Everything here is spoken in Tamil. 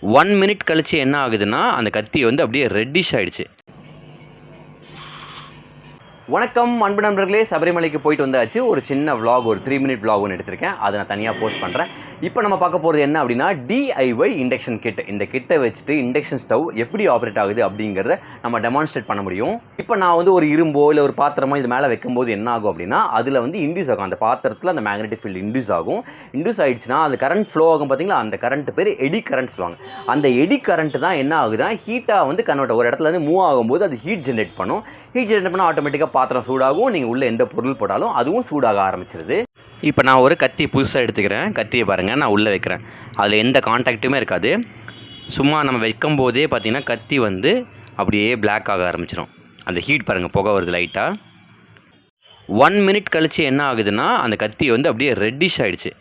1 மினிட் கழிச்சு என்ன ஆகுதுன்னா அந்த கத்தி வந்து அப்படியே ரெட்டிஷ் ஆகிடுச்சு. வணக்கம் அன்பு நண்பர்களே, சபரிமலைக்கு போயிட்டு வந்தாச்சு. ஒரு சின்ன vlog, ஒரு 3 மினிட் vlog ஒன்று எடுத்திருக்கேன். அதை நான் தனியாக போஸ்ட் பண்ணுறேன். இப்போ நம்ம பார்க்க போகிறது என்ன அப்படின்னா DIY இண்டக்ஷன் கிட். இந்த கிட்டை வச்சுட்டு இண்டக்ஷன் ஸ்டவ் எப்படி ஆப்ரேட் ஆகுது அப்படிங்கிறத நம்ம டெமான்ஸ்ட்ரேட் பண்ண முடியும். இப்போ நான் வந்து ஒரு இரும்போ இல்லை ஒரு பாத்திரமோ இது மேலே வைக்கும்போது என்ன ஆகும் அப்படின்னா அதில் வந்து இன்டியூஸ் ஆகும். அந்த பாத்திரத்தில் அந்த மேக்னெட்டிக் ஃபீல்டு இன்டியூஸ் ஆகும். இன்டியூஸ் ஆகிடுச்சுன்னா அது கரண்ட் ஃப்ளோ ஆகும். பார்த்தீங்களா, அந்த கரண்ட் பேர் எடி கரண்ட் சொல்லுவாங்க. அந்த எடி கரண்ட் தான் என்ன ஆகுதுன்னா ஹீட்டாக வந்து கன்வெர்ட் ஒரு இடத்துல வந்து மூவ் ஆகும்போது அது ஹீட் ஜென்ரேட் பண்ணும். ஹீட் ஜென்ரேட் பண்ணால் ஆட்டோமேட்டிக்காக பாத்திரம் சூடாகும். நீங்கள் உள்ளே எந்த பொருள் போட்டாலும் அதுவும் சூடாக ஆரம்பிச்சிருது. இப்போ நான் ஒரு கத்தி புதுசாக எடுத்துக்கிறேன். கத்தியை பாருங்கள், நான் உள்ளே வைக்கிறேன். அதில் எந்த கான்டாக்ட்டுமே இருக்காது. சும்மா நம்ம வைக்கும் போதே பார்த்திங்கன்னா கத்தி வந்து அப்படியே பிளாக் ஆக ஆரம்பிச்சிடும். அந்த ஹீட் பாருங்கள், புகை வருது லைட்டாக. 1 மினிட் கழிச்சு என்ன ஆகுதுன்னா அந்த கத்தி வந்து அப்படியே ரெட்டிஷ் ஆகிடுச்சு.